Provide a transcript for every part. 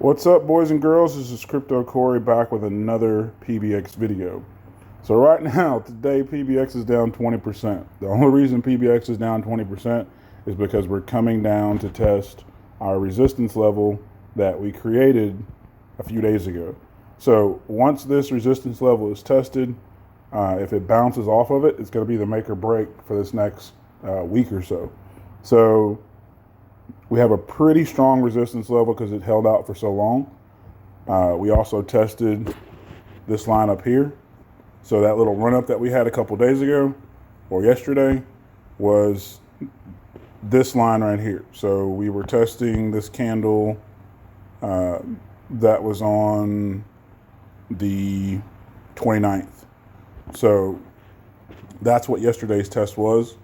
What's up, boys and girls? This is Crypto Corey back with another PBX video. So right now, today, PBX is down 20%. The only reason PBX is down 20% is because we're coming down to test our resistance level that we created a few days ago. So once this resistance level is tested, if it bounces off of it, it's going to be the make or break for this next week or so. So we have a pretty strong resistance level because it held out for so long. We also tested this line up here. So that little run up that we had a couple days ago or yesterday was this line right here. So we were testing this candle that was on the 29th. So that's what yesterday's test was.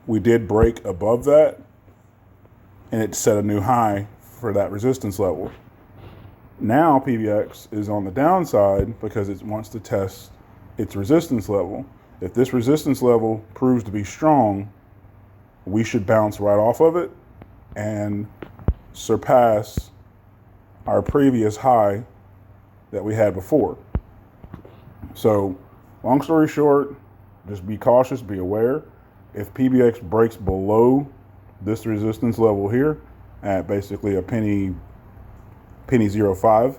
We did break above that, and it set a new high for that resistance level. Now PBX is on the downside because it wants to test its resistance level. If this resistance level proves to be strong, we should bounce right off of it and surpass our previous high that we had before. So long story short, just be cautious, be aware. If PBX breaks below this resistance level here at basically a penny 05,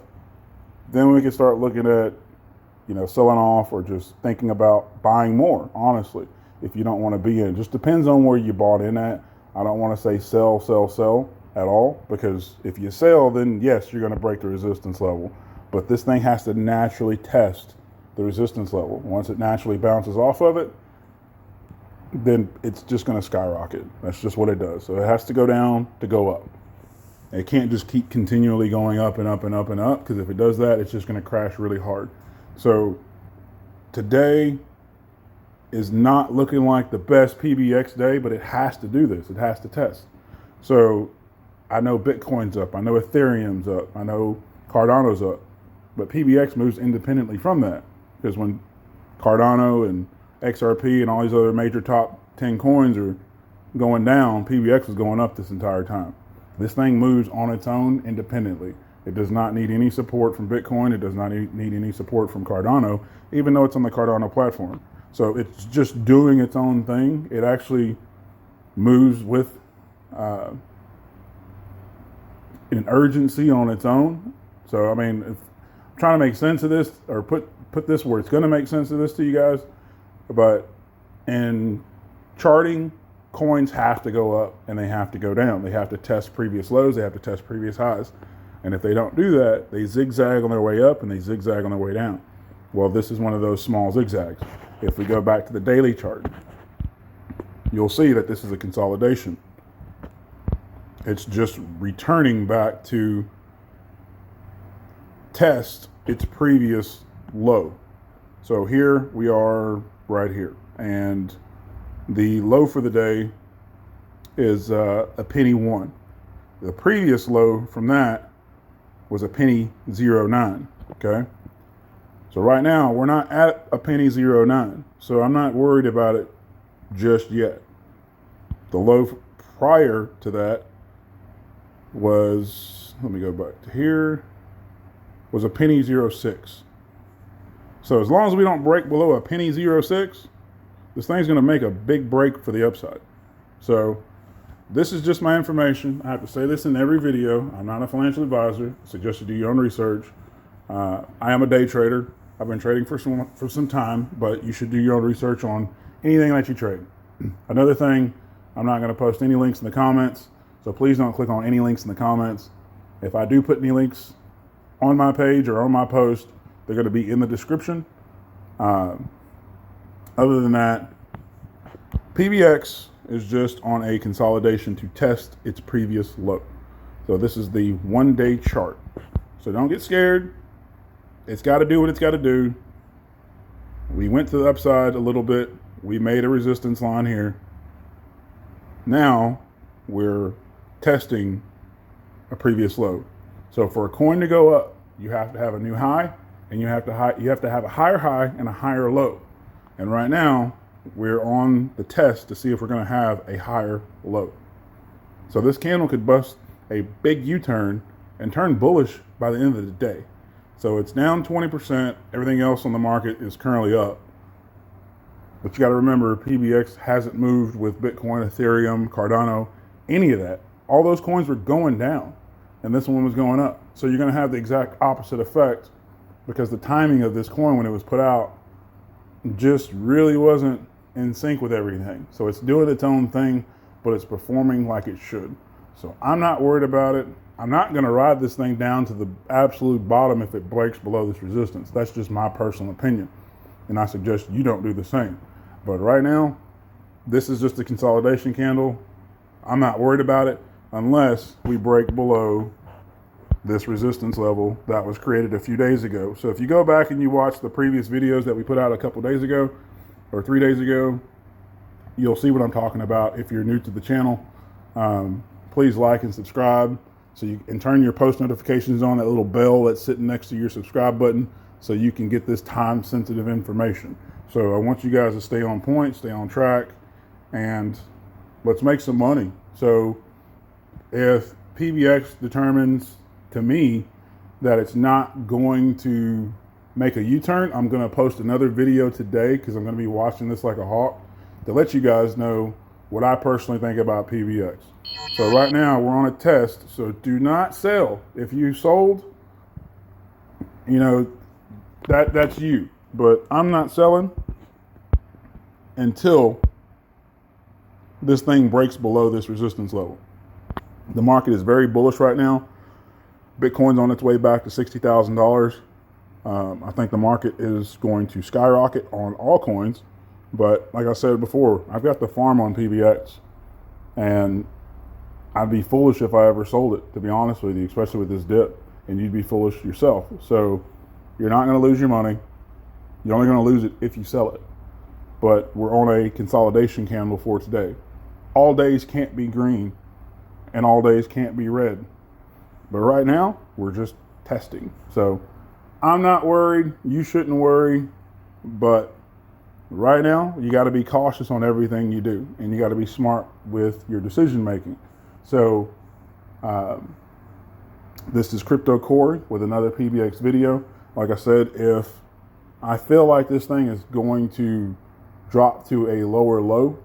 then we can start looking at, selling off or just thinking about buying more, honestly, if you don't want to be in. It just depends on where you bought in at. I don't want to say sell at all, because if you sell, then yes, you're going to break the resistance level. But this thing has to naturally test the resistance level. Once it naturally bounces off of it, then it's just going to skyrocket. That's just what it does. So it has to go down to go up. It can't just keep continually going up and up and up and up, because if it does that, it's just going to crash really hard. So today is not looking like the best PBX day, but it has to do this. It has to test. So I know Bitcoin's up. I know Ethereum's up. I know Cardano's up. But PBX moves independently from that, because when Cardano and XRP and all these other major top 10 coins are going down, PBX is going up this entire time. This thing moves on its own independently. It does not need any support from Bitcoin. It does not need any support from Cardano, even though it's on the Cardano platform. So it's just doing its own thing. It actually moves with an urgency on its own. So, I mean, if I'm trying to make sense of this, or put this where it's going to make sense of this to you guys. But in charting, coins have to go up and they have to go down. They have to test previous lows. They have to test previous highs. And if they don't do that, they zigzag on their way up and they zigzag on their way down. Well, this is one of those small zigzags. If we go back to the daily chart, you'll see that this is a consolidation. It's just returning back to test its previous low. So here we are right here, and the low for the day is a penny 1. The previous low from that was a penny 09. Okay, so right now we're not at a penny 09, so I'm not worried about it just yet. The low prior to that was, let me go back to here, was a penny 06. So as long as we don't break below a penny 06, this thing's going to make a big break for the upside. So this is just my information. I have to say this in every video. I'm not a financial advisor. I suggest you do your own research. I am a day trader. I've been trading for some time, but you should do your own research on anything that you trade. Another thing, I'm not going to post any links in the comments, so please don't click on any links in the comments. If I do put any links on my page or on my post, they're going to be in the description. Other than that, PBX is just on a consolidation to test its previous low. So this is the 1-day chart. So don't get scared. It's got to do what it's got to do. We went to the upside a little bit. We made a resistance line here. Now we're testing a previous low. So for a coin to go up, you have to have a new high, and you have to have a higher high and a higher low. And right now we're on the test to see if we're going to have a higher low. So this candle could bust a big U-turn and turn bullish by the end of the day. So it's down 20%. Everything else on the market is currently up. But you got to remember, PBX hasn't moved with Bitcoin, Ethereum, Cardano, any of that. All those coins were going down, and this one was going up. So you're going to have the exact opposite effect, because the timing of this coin when it was put out just really wasn't in sync with everything. So it's doing its own thing, but it's performing like it should. So I'm not worried about it. I'm not going to ride this thing down to the absolute bottom if it breaks below this resistance. That's just my personal opinion, and I suggest you don't do the same. But right now, this is just a consolidation candle. I'm not worried about it unless we break below this resistance level that was created a few days ago. So if you go back and you watch the previous videos that we put out a couple days ago or 3 days ago, you'll see what I'm talking about. If you're new to the channel, please like and subscribe, so you can turn your post notifications on, that little bell that's sitting next to your subscribe button, so you can get this time sensitive information. So I want you guys to stay on point, stay on track, and let's make some money. So if PBX determines to me that it's not going to make a U-turn, I'm going to post another video today, because I'm going to be watching this like a hawk, to let you guys know what I personally think about PBX. So right now we're on a test, so do not sell. If you sold, you know, that's you. But I'm not selling until this thing breaks below this resistance level. The market is very bullish right now. Bitcoin's on its way back to $60,000. I think the market is going to skyrocket on all coins. But like I said before, I've got the farm on PBX, and I'd be foolish if I ever sold it, to be honest with you, especially with this dip, and you'd be foolish yourself. So you're not going to lose your money. You're only going to lose it if you sell it. But we're on a consolidation candle for today. All days can't be green, and all days can't be red. But right now, we're just testing. So I'm not worried. You shouldn't worry. But right now, you got to be cautious on everything you do, and you got to be smart with your decision making. So this is Crypto Corey with another PBX video. Like I said, if I feel like this thing is going to drop to a lower low,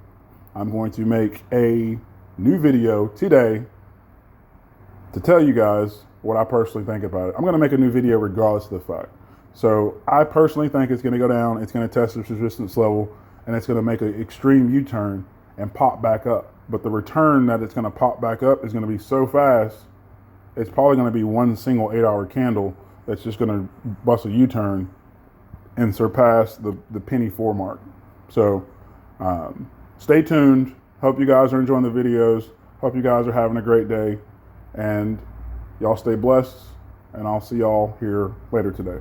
I'm going to make a new video today to tell you guys what I personally think about it. I'm going to make a new video regardless of the fact. So I personally think it's going to go down, it's going to test this resistance level, and it's going to make an extreme U-turn and pop back up. But the return that it's going to pop back up is going to be so fast, it's probably going to be one single 8-hour candle that's just going to bust a U-turn and surpass the penny 4 mark. So stay tuned. Hope you guys are enjoying the videos. Hope you guys are having a great day, and y'all stay blessed, and I'll see y'all here later today.